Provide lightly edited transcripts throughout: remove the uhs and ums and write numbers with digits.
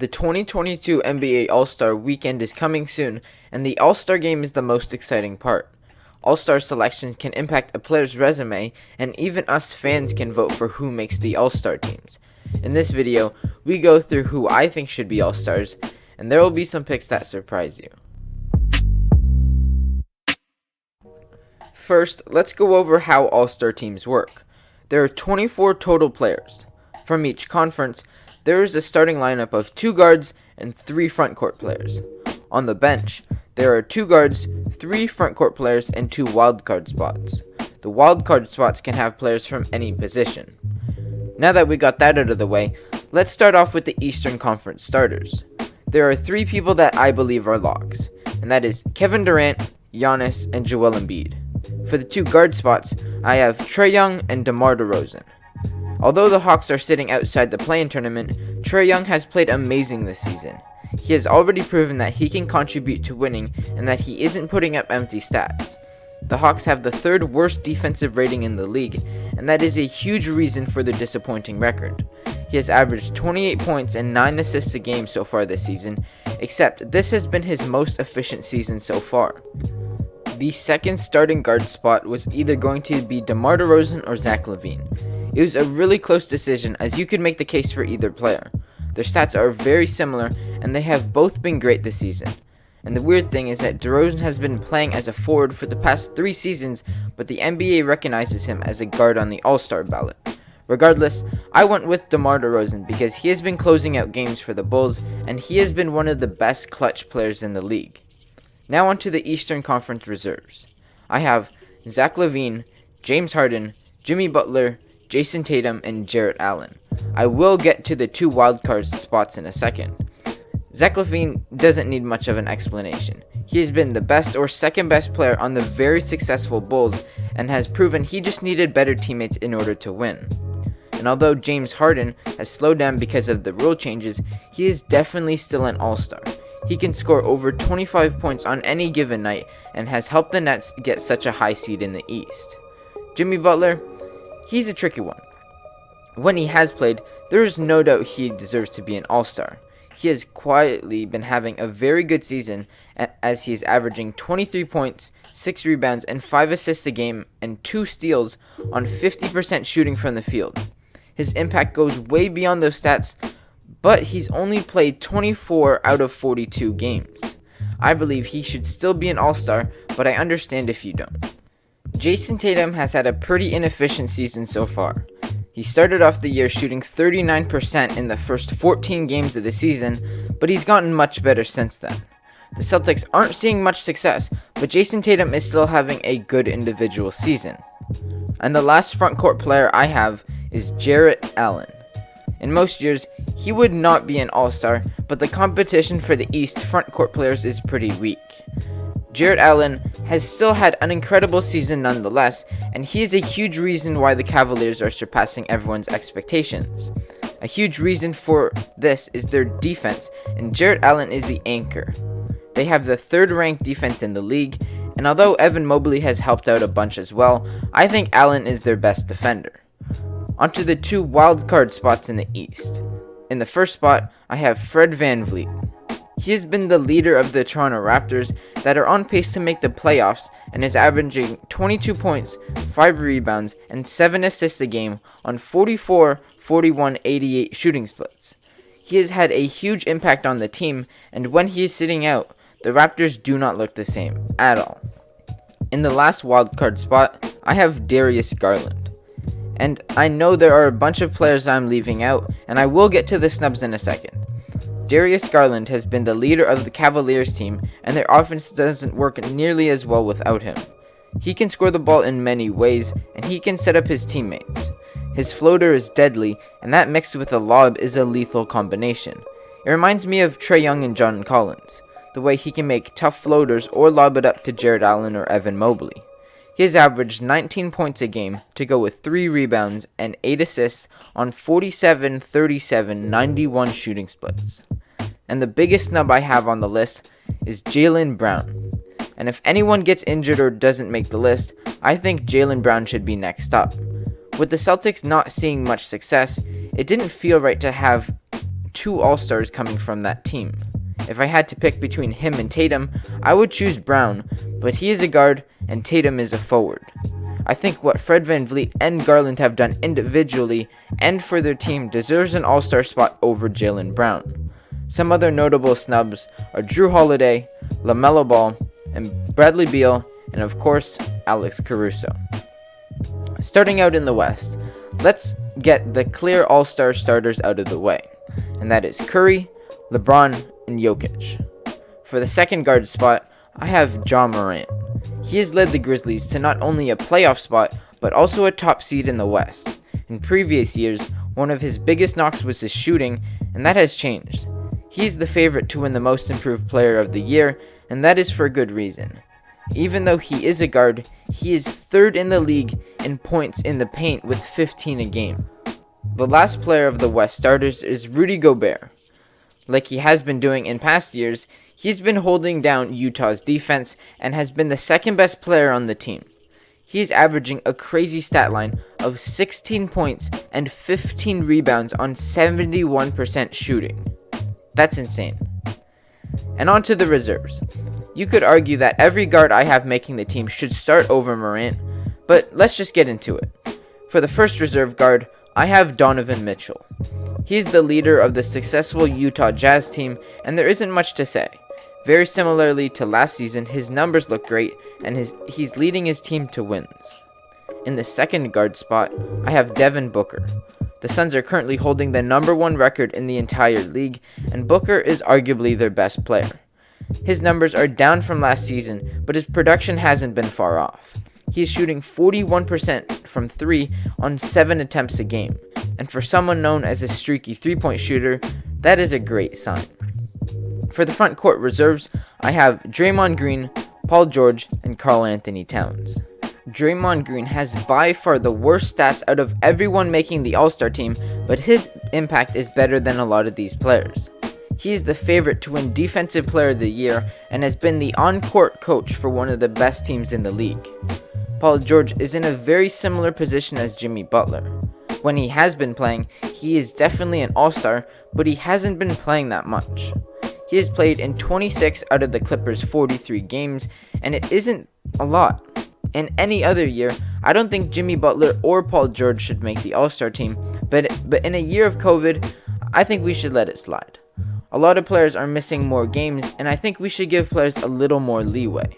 The 2022 NBA All-Star Weekend is coming soon, and the All-Star Game is the most exciting part. All-Star selections can impact a player's resume, and even us fans can vote for who makes the All-Star teams. In this video, we go through who I think should be All-Stars, and there will be some picks that surprise you. First, let's go over how All-Star teams work. There are 24 total players. From each conference, there is a starting lineup of 2 guards and 3 front court players. On the bench, there are 2 guards, 3 front court players, and 2 wildcard spots. The wildcard spots can have players from any position. Now that we got that out of the way, let's start off with the Eastern Conference starters. There are 3 people that I believe are locks, and that is Kevin Durant, Giannis, and Joel Embiid. For the 2 guard spots, I have Trae Young and DeMar DeRozan. Although the Hawks are sitting outside the play-in tournament, Trae Young has played amazing this season. He has already proven that he can contribute to winning and that he isn't putting up empty stats. The Hawks have the 3rd worst defensive rating in the league, and that is a huge reason for their disappointing record. He has averaged 28 points and 9 assists a game so far this season, except this has been his most efficient season so far. The second starting guard spot was either going to be DeMar DeRozan or Zach LaVine. It was a really close decision, as you could make the case for either player. Their stats are very similar, and they have both been great this season. And the weird thing is that DeRozan has been playing as a forward for the past 3 seasons, but the NBA recognizes him as a guard on the All-Star ballot. Regardless, I went with DeMar DeRozan because he has been closing out games for the Bulls, and he has been one of the best clutch players in the league. Now on to the Eastern Conference reserves. I have Zach LaVine, James Harden, Jimmy Butler, Jason Tatum, and Jarrett Allen. I will get to the 2 wildcard spots in a second. Zach LaVine doesn't need much of an explanation. He has been the best or second best player on the very successful Bulls and has proven he just needed better teammates in order to win. And although James Harden has slowed down because of the rule changes, he is definitely still an all-star. He can score over 25 points on any given night and has helped the Nets get such a high seed in the East. Jimmy Butler, he's a tricky one. When he has played, there is no doubt he deserves to be an all-star. He has quietly been having a very good season as he is averaging 23 points, 6 rebounds, and 5 assists a game and 2 steals on 50% shooting from the field. His impact goes way beyond those stats, but he's only played 24 out of 42 games. I believe he should still be an all-star, but I understand if you don't. Jason Tatum has had a pretty inefficient season so far. He started off the year shooting 39% in the first 14 games of the season, but he's gotten much better since then. The Celtics aren't seeing much success, but Jason Tatum is still having a good individual season. And the last front court player I have is Jarrett Allen. In most years, he would not be an all-star, but the competition for the East front court players is pretty weak. Jarrett Allen has still had an incredible season nonetheless, and he is a huge reason why the Cavaliers are surpassing everyone's expectations. A huge reason for this is their defense, and Jarrett Allen is the anchor. They have the 3rd ranked defense in the league, and although Evan Mobley has helped out a bunch as well, I think Allen is their best defender. Onto the 2 wildcard spots in the East. In the first spot, I have Fred VanVleet. He has been the leader of the Toronto Raptors that are on pace to make the playoffs and is averaging 22 points, 5 rebounds, and 7 assists a game on 44, 41, 88 shooting splits. He has had a huge impact on the team, and when he is sitting out, the Raptors do not look the same at all. In the last wildcard spot, I have Darius Garland. And I know there are a bunch of players I'm leaving out, and I will get to the snubs in a second. Darius Garland has been the leader of the Cavaliers team, and their offense doesn't work nearly as well without him. He can score the ball in many ways, and he can set up his teammates. His floater is deadly, and that mixed with a lob is a lethal combination. It reminds me of Trae Young and John Collins, the way he can make tough floaters or lob it up to Jarrett Allen or Evan Mobley. He has averaged 19 points a game to go with 3 rebounds and 8 assists on 47, 37, 91 shooting splits. And the biggest snub I have on the list is Jaylen Brown. And if anyone gets injured or doesn't make the list, I think Jaylen Brown should be next up. With the Celtics not seeing much success, it didn't feel right to have 2 All-Stars coming from that team. If I had to pick between him and Tatum, I would choose Brown, but he is a guard and Tatum is a forward. I think what Fred VanVleet and Garland have done individually and for their team deserves an All-Star spot over Jaylen Brown. Some other notable snubs are Drew Holiday, LaMelo Ball, and Bradley Beal, and of course, Alex Caruso. Starting out in the West, let's get the clear All-Star starters out of the way, and that is Curry, LeBron, and Jokic. For the second guard spot, I have Ja Morant. He has led the Grizzlies to not only a playoff spot, but also a top seed in the West. In previous years, one of his biggest knocks was his shooting, and that has changed. He's the favorite to win the Most Improved Player of the Year, and that is for good reason. Even though he is a guard, he is third in the league in points in the paint with 15 a game. The last player of the West starters is Rudy Gobert. Like he has been doing in past years, he's been holding down Utah's defense and has been the second best player on the team. He's averaging a crazy stat line of 16 points and 15 rebounds on 71% shooting. That's insane. And on to the reserves. You could argue that every guard I have making the team should start over Morant, but let's just get into it. For the first reserve guard, I have Donovan Mitchell. He's the leader of the successful Utah Jazz team, and there isn't much to say. Very similarly to last season, his numbers look great, and he's leading his team to wins. In the second guard spot, I have Devin Booker. The Suns are currently holding the number 1 record in the entire league, and Booker is arguably their best player. His numbers are down from last season, but his production hasn't been far off. He is shooting 41% from 3 on 7 attempts a game, and for someone known as a streaky 3-point shooter, that is a great sign. For the front court reserves, I have Draymond Green, Paul George, and Karl Anthony Towns. Draymond Green has by far the worst stats out of everyone making the All-Star team, but his impact is better than a lot of these players. He is the favorite to win Defensive Player of the Year and has been the on-court coach for one of the best teams in the league. Paul George is in a very similar position as Jimmy Butler. When he has been playing, he is definitely an all-star, but he hasn't been playing that much. He has played in 26 out of the Clippers' 43 games, and it isn't a lot. In any other year, I don't think Jimmy Butler or Paul George should make the All-Star team, but in a year of COVID, I think we should let it slide. A lot of players are missing more games, and I think we should give players a little more leeway.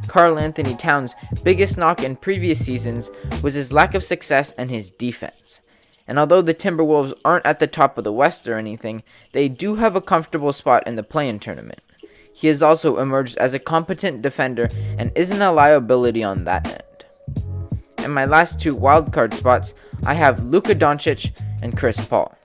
Karl Anthony Towns' biggest knock in previous seasons was his lack of success and his defense. And although the Timberwolves aren't at the top of the West or anything, they do have a comfortable spot in the play-in tournament. He has also emerged as a competent defender and isn't a liability on that end. In my last 2 wildcard spots, I have Luka Doncic and Chris Paul.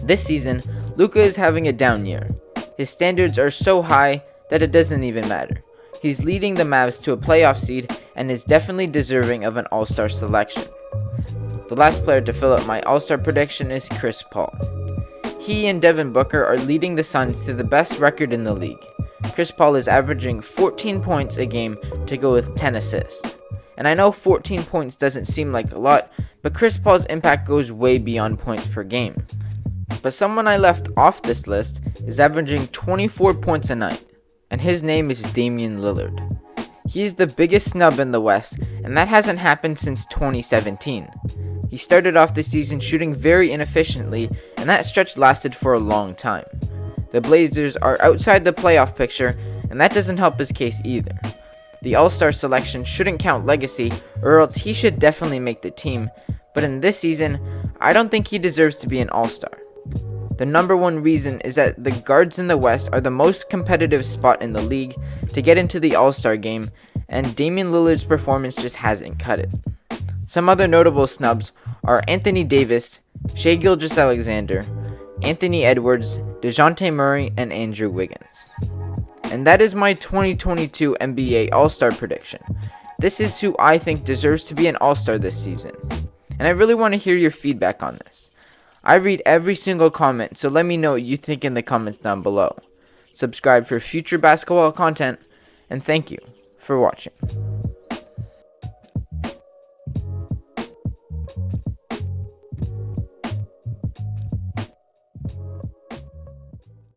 This season, Luka is having a down year. His standards are so high that it doesn't even matter. He's leading the Mavs to a playoff seed and is definitely deserving of an All-Star selection. The last player to fill up my All-Star prediction is Chris Paul. He and Devin Booker are leading the Suns to the best record in the league. Chris Paul is averaging 14 points a game to go with 10 assists. And I know 14 points doesn't seem like a lot, but Chris Paul's impact goes way beyond points per game. But someone I left off this list is averaging 24 points a night, and his name is Damian Lillard. He's the biggest snub in the West, and that hasn't happened since 2017. He started off the season shooting very inefficiently, and that stretch lasted for a long time. The Blazers are outside the playoff picture, and that doesn't help his case either. The All-Star selection shouldn't count legacy, or else he should definitely make the team, but in this season, I don't think he deserves to be an All-Star. The number one reason is that the guards in the West are the most competitive spot in the league to get into the All-Star game, and Damian Lillard's performance just hasn't cut it. Some other notable snubs are Anthony Davis, Shai Gilgeous-Alexander, Anthony Edwards, DeJounte Murray, and Andrew Wiggins. And that is my 2022 NBA All-Star prediction. This is who I think deserves to be an All-Star this season. And I really want to hear your feedback on this. I read every single comment, so let me know what you think in the comments down below. Subscribe for future basketball content, and thank you for watching.